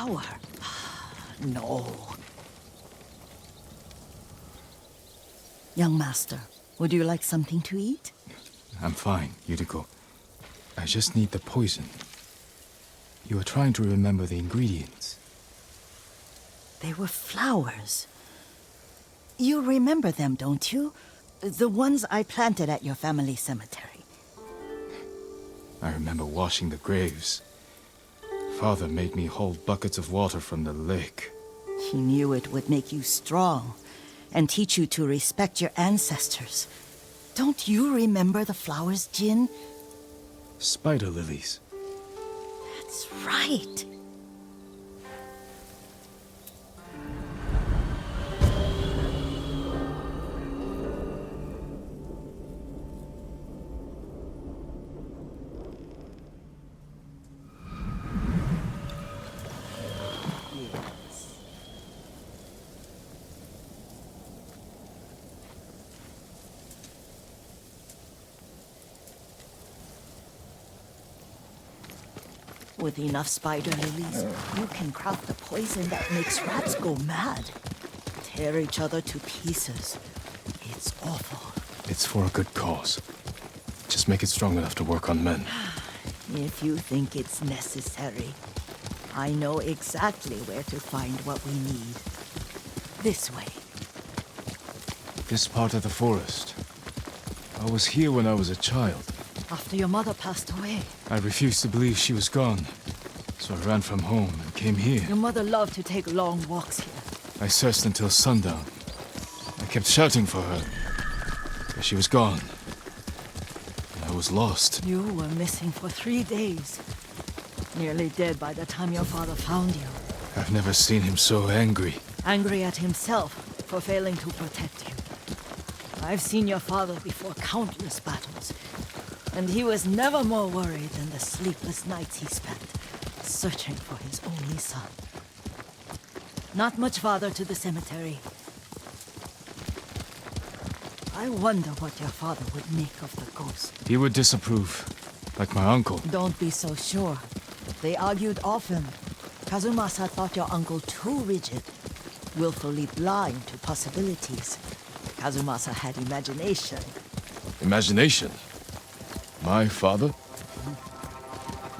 flower. No. Young master, would you like something to eat? I'm fine, Yuriko. I just need the poison. You are trying to remember the ingredients. They were flowers. You remember them, don't you? The ones I planted at your family cemetery. I remember washing the graves. Father made me hold buckets of water from the lake. He knew it would make you strong and teach you to respect your ancestors. Don't you remember the flowers, Jin? Spider lilies. That's right. With enough spider lilies, you can craft the poison that makes rats go mad. Tear each other to pieces. It's awful. It's for a good cause. Just make it strong enough to work on men. If you think it's necessary, I know exactly where to find what we need. This way. This part of the forest. I was here when I was a child. After your mother passed away. I refused to believe she was gone. So I ran from home and came here. Your mother loved to take long walks here. I searched until sundown. I kept shouting for her. But she was gone. And I was lost. You were missing for 3 days. Nearly dead by the time your father found you. I've never seen him so angry. Angry at himself for failing to protect you. I've seen your father before countless battles. And he was never more worried than the sleepless nights he spent searching for his only son. Not much farther to the cemetery. I wonder what your father would make of the ghost. He would disapprove, like my uncle. Don't be so sure. They argued often. Kazumasa thought your uncle too rigid, willfully blind to possibilities. Kazumasa had imagination. Imagination? My father?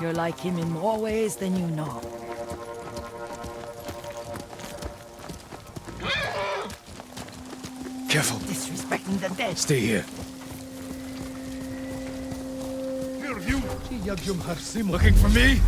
You're like him in more ways than you know. Careful. Disrespecting the dead. Stay here. Looking for me?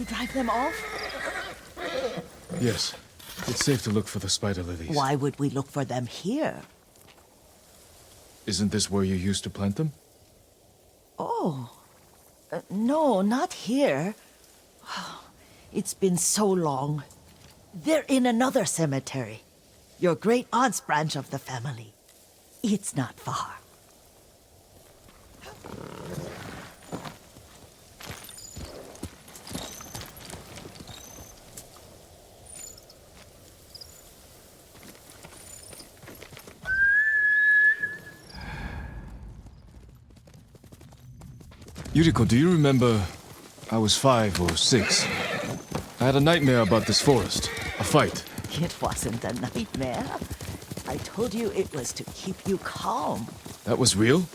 drive them off? Yes. It's safe to look for the spider lilies. Why would we look for them here? Isn't this where you used to plant them? Oh. No, not here. It's been so long. They're in another cemetery. Your great aunt's branch of the family. It's not far. Yuriko, do you remember? I was 5 or 6. I had a nightmare about this forest. A fight. It wasn't a nightmare. I told you it was to keep you calm. That was real?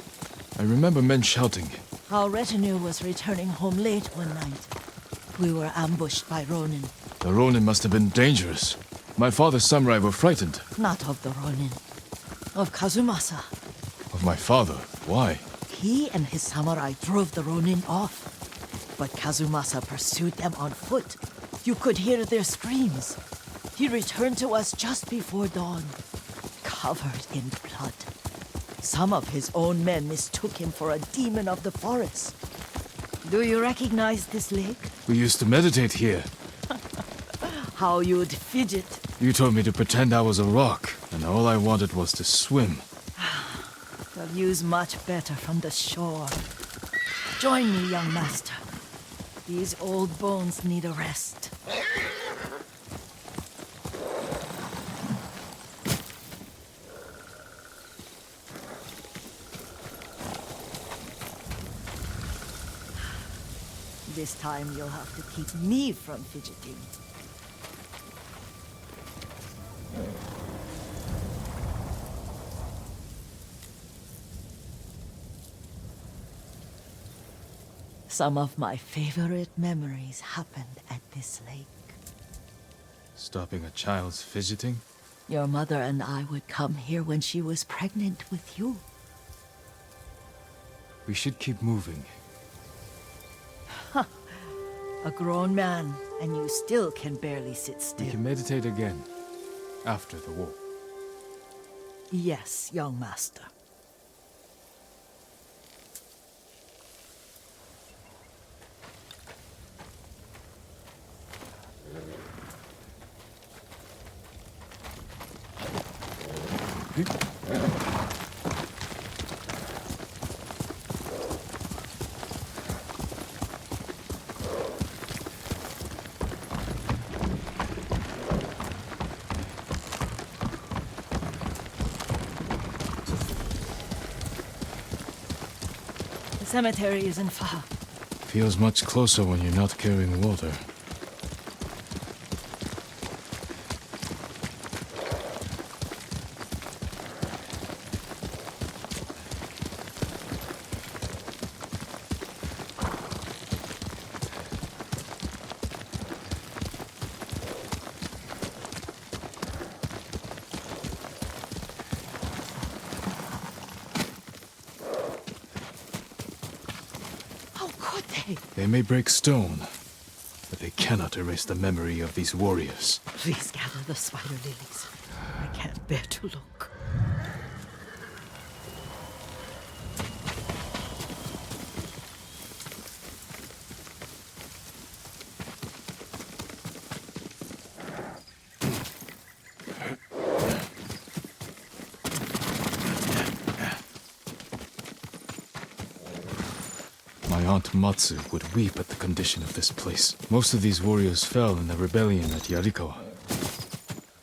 I remember men shouting. Our retinue was returning home late one night. We were ambushed by Ronin. The Ronin must have been dangerous. My father's samurai were frightened. Not of the Ronin. Of Kazumasa. Of my father? Why? He and his samurai drove the Ronin off. But Kazumasa pursued them on foot. You could hear their screams. He returned to us just before dawn, covered in blood. Some of his own men mistook him for a demon of the forest. Do you recognize this lake? We used to meditate here. How you'd fidget. You told me to pretend I was a rock, and all I wanted was to swim. The view's much better from the shore. Join me, young master. These old bones need a rest. This time you'll have to keep me from fidgeting. Some of my favorite memories happened at this lake. Stopping a child's fidgeting? Your mother and I would come here when she was pregnant with you. We should keep moving. A grown man, and you still can barely sit still. We can meditate again, after the war. Yes, young master. The cemetery isn't far. Feels much closer when you're not carrying water. They may break stone, but they cannot erase the memory of these warriors. Please gather the spider lilies. I can't bear to look. My aunt Matsu would weep at the condition of this place. Most of these warriors fell in the rebellion at Yarikawa.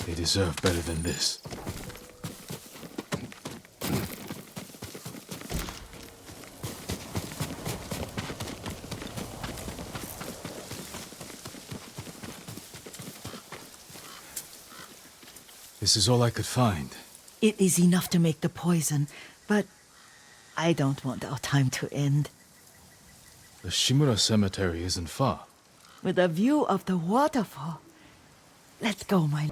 They deserve better than this. This is all I could find. It is enough to make the poison, but I don't want our time to end. The Shimura cemetery isn't far. With a view of the waterfall. Let's go, my...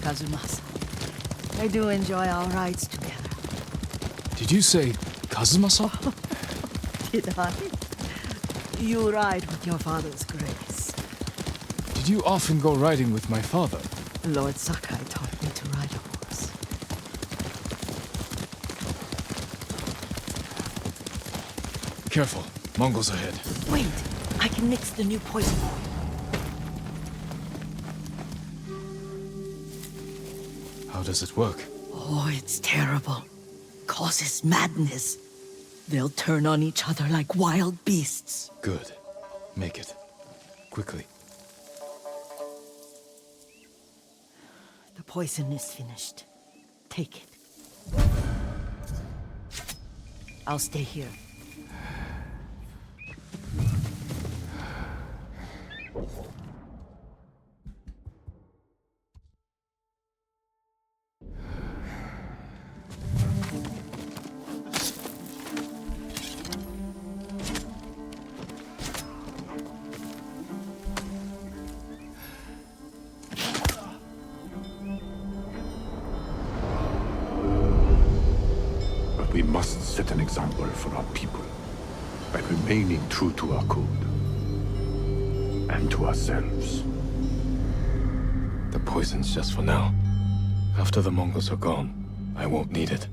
Kazumasa, I do enjoy our rides together. Did you say Kazumasa? Did I? You ride with your father's grace. Did you often go riding with my father? Lord Sakai taught me to ride a horse. Careful, Mongols ahead. Wait, I can mix the new poison for you. How does it work? Oh, it's terrible. Causes madness. They'll turn on each other like wild beasts. Good. Make it. Quickly. The poison is finished. Take it. I'll stay here. We must set an example for our people by remaining true to our code and to ourselves. The poison's just for now. After the Mongols are gone, I won't need it.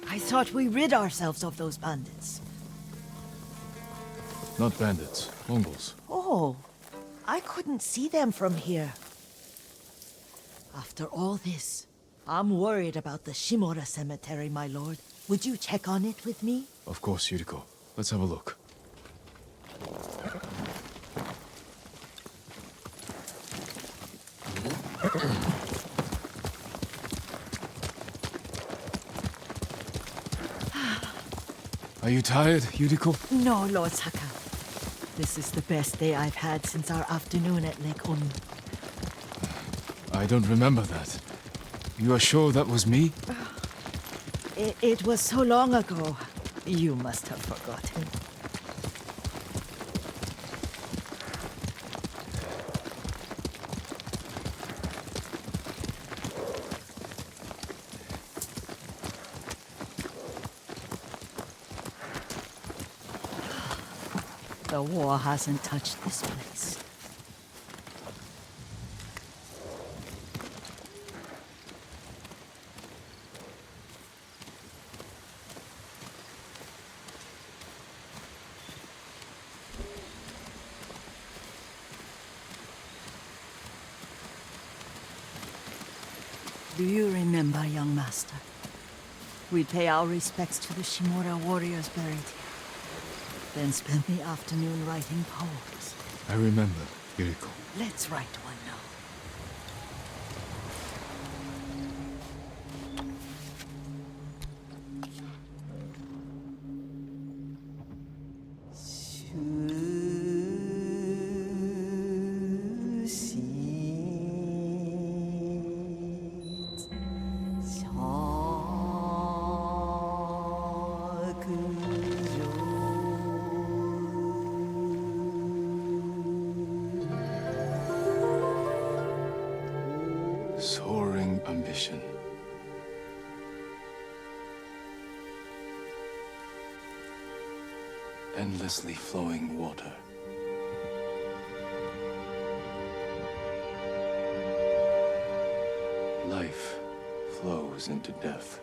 I thought we rid ourselves of those bandits. Not bandits, Mongols. Oh, I couldn't see them from here. After all this, I'm worried about the Shimura cemetery, my lord. Would you check on it with me? Of course, Yuriko. Let's have a look. Are you tired, Yuriko? No, Lord Saka. This is the best day I've had since our afternoon at Lake Onu. I don't remember that. You are sure that was me? It was so long ago. You must have forgotten. The war hasn't touched this place. Do you remember, young master? We'd pay our respects to the Shimura warriors buried here. Then spend the afternoon writing poems. I remember, Yuriko. Let's write one now. Soaring ambition. Endlessly flowing water. Life flows into death.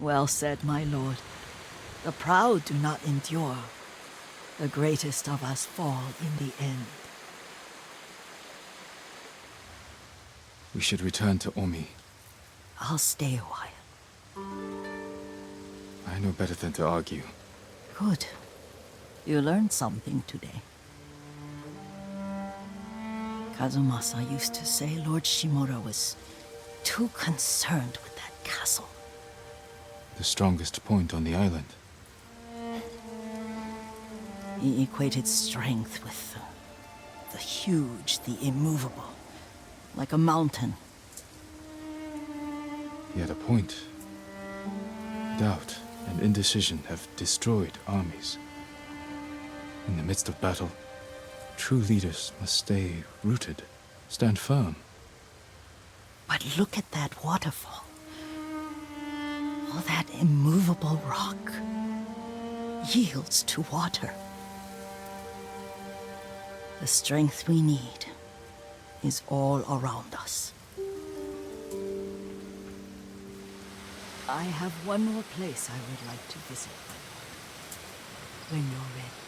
Well said, my lord. The proud do not endure. The greatest of us fall in the end. We should return to Omi. I'll stay a while. I know better than to argue. Good. You learned something today. Kazumasa used to say Lord Shimura was too concerned with that castle. The strongest point on the island. He equated strength with the huge, the immovable, like a mountain. He had a point. Doubt and indecision have destroyed armies. In the midst of battle, true leaders must stay rooted, stand firm. But look at that waterfall. All that immovable rock yields to water. The strength we need is all around us. I have one more place I would like to visit, my lord. When you're ready.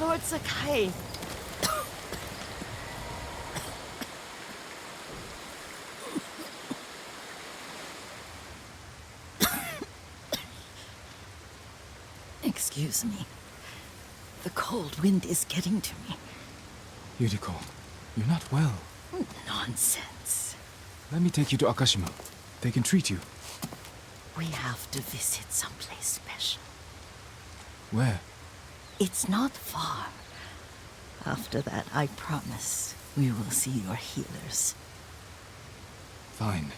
Lord Sakai. Excuse me. The cold wind is getting to me. Yuriko, you're not well. Nonsense. Let me take you to Akashima. They can treat you. We have to visit someplace special. Where? It's not far. After that, I promise we will see your healers. Fine.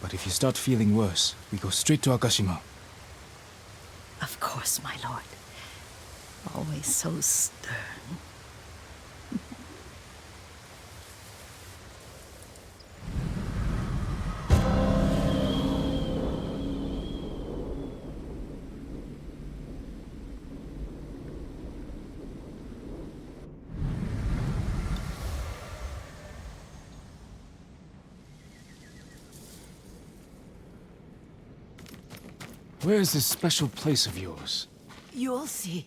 But if you start feeling worse, we go straight to Akashima. Of course, my lord. Always so stern. Where is this special place of yours? You'll see.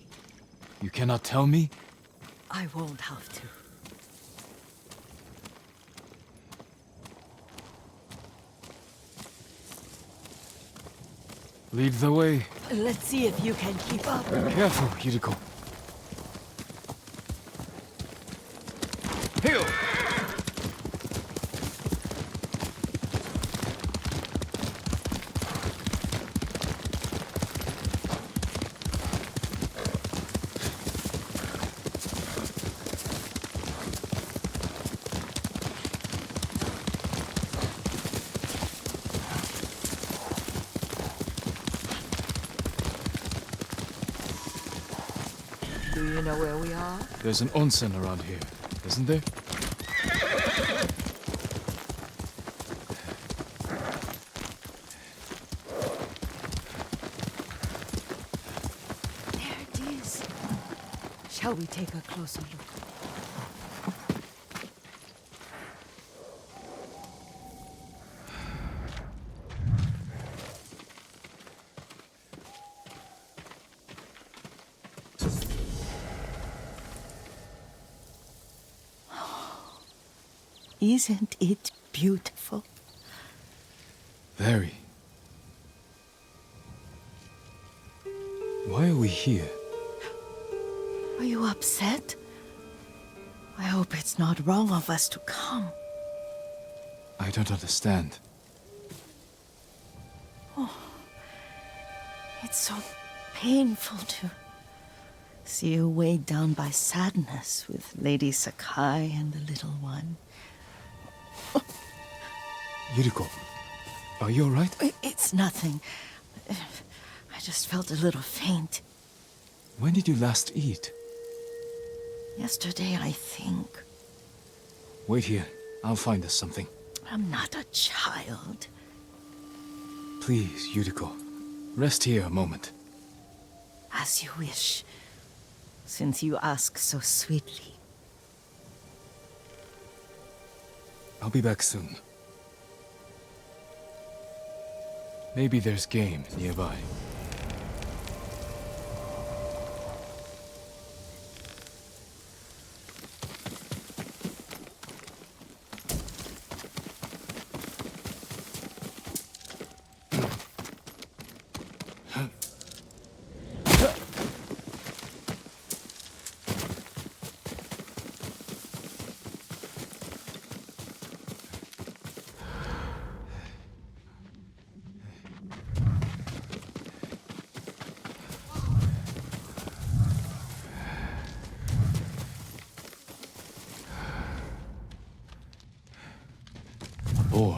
You cannot tell me? I won't have to. Lead the way. Let's see if you can keep up. Careful, Yuriko. Hail! Do you know where we are? There's an onsen around here, isn't there? There it is. Shall we take a closer look? Isn't it beautiful? Very. Why are we here? Are you upset? I hope it's not wrong of us to come. I don't understand. It's so painful to see you weighed down by sadness with Lady Sakai and the little one. Yuriko, are you alright? It's nothing. I just felt a little faint. When did you last eat? Yesterday, I think. Wait here. I'll find us something. I'm not a child. Please, Yuriko. Rest here a moment. As you wish, since you ask so sweetly. I'll be back soon. Maybe there's game nearby. Or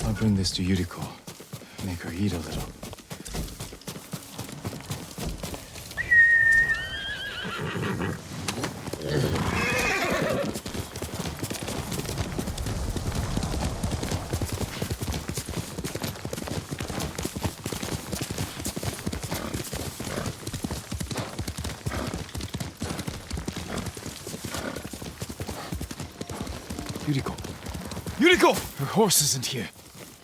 I'll bring this to Yuriko. Make her eat a little. Yuriko! Yuriko! Her horse isn't here.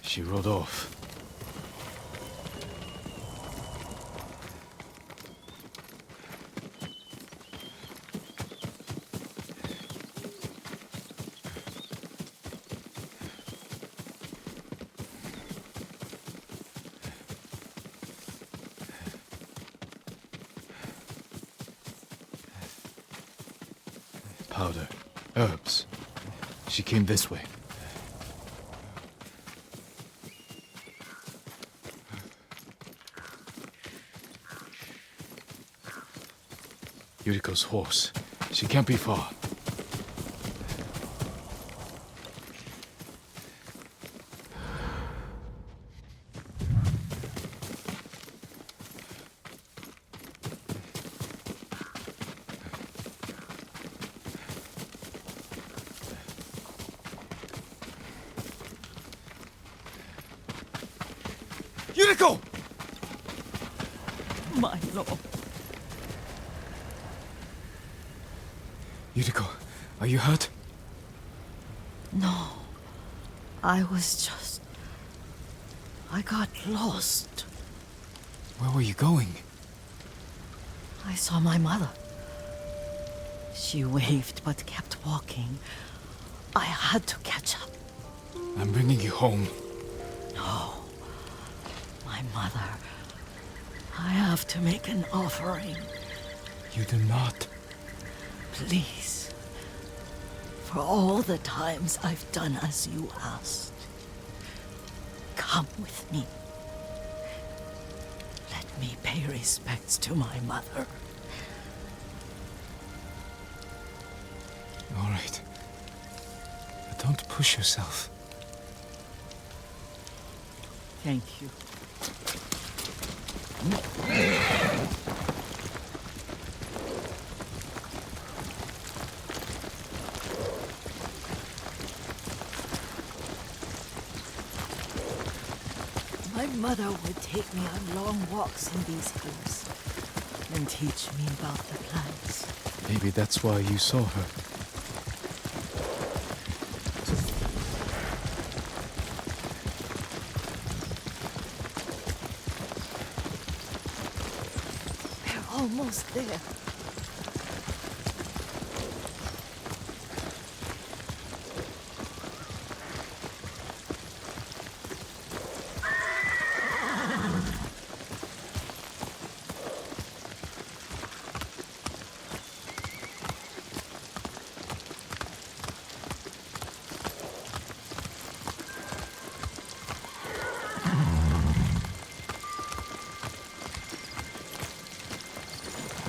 She rode off. Powder. Herbs. She came this way. Yuriko's horse. She can't be far. Yuriko! My lord. Yuriko, are you hurt? No. I got lost. Where were you going? I saw my mother. She waved but kept walking. I had to catch up. I'm bringing you home. No. My mother. I have to make an offering. You do not. Please. For all the times I've done as you asked. Come with me. Let me pay respects to my mother. All right. But don't push yourself. Thank you. My mother would take me on long walks in these hills. and teach me about the clans. Maybe that's why you saw her. We're almost there.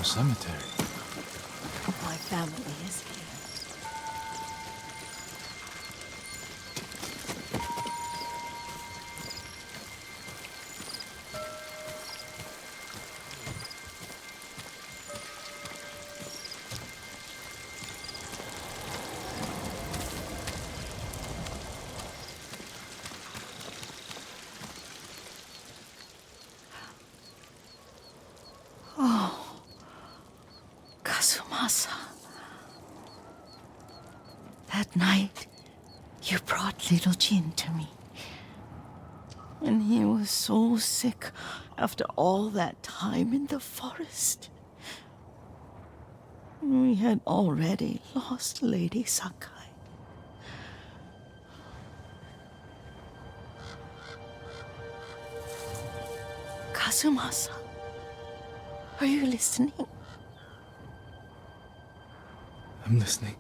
Cemetery. My family is here. That night, you brought little Jin to me. And he was so sick after all that time in the forest. We had already lost Lady Sakai. Kazumasa, are you listening? I'm listening.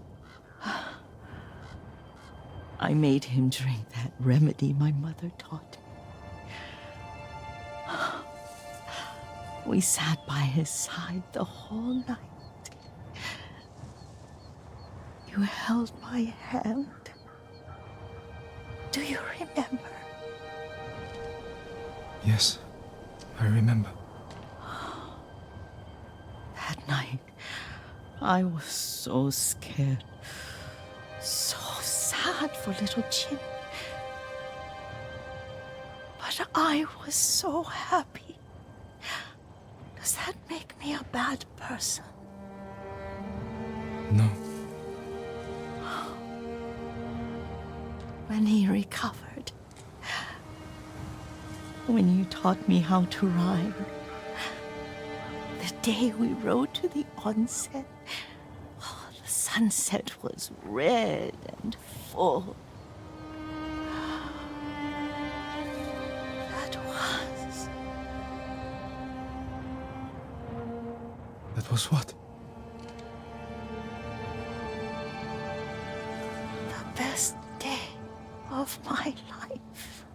I made him drink that remedy my mother taught me. We sat by his side the whole night. You held my hand. Do you remember? Yes, I remember. That night, I was so scared. So sad for little Jin. But I was so happy. Does that make me a bad person? No. When he recovered, when you taught me how to ride, the day we rode to the onsen, the sunset was red and full. That was what? The best day of my life.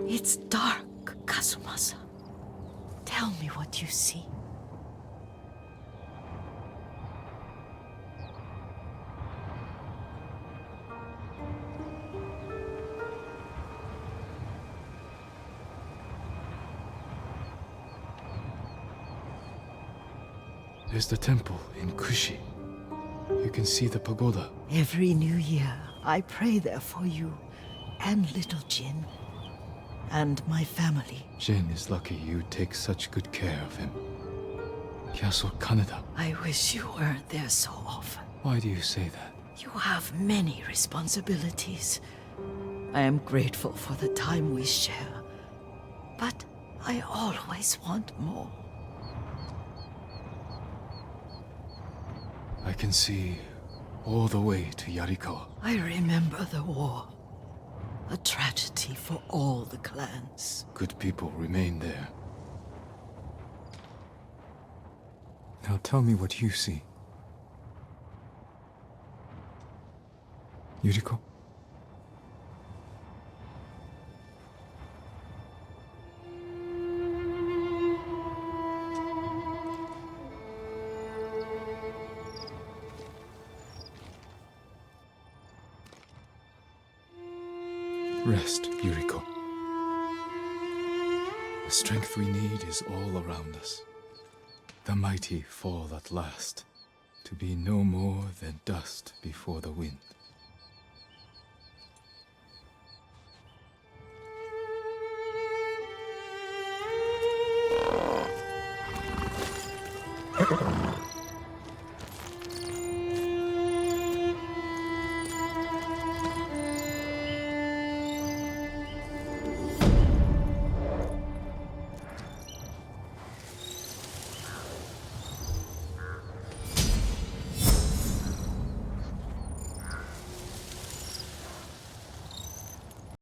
It's dark, Kazumasa. Tell me what you see. There's the temple in Kushi. You can see the pagoda. Every new year, I pray there for you and little Jin and my family. Jin is lucky you take such good care of him. Castle Kaneda. I wish you weren't there so often. Why do you say that? You have many responsibilities. I am grateful for the time we share, but I always want more. I can see all the way to Yarikawa. I remember the war. A tragedy for all the clans. Good people remain there. Now tell me what you see. Yuriko? Rest, Yuriko. The strength we need is all around us. The mighty fall at last, to be no more than dust before the wind.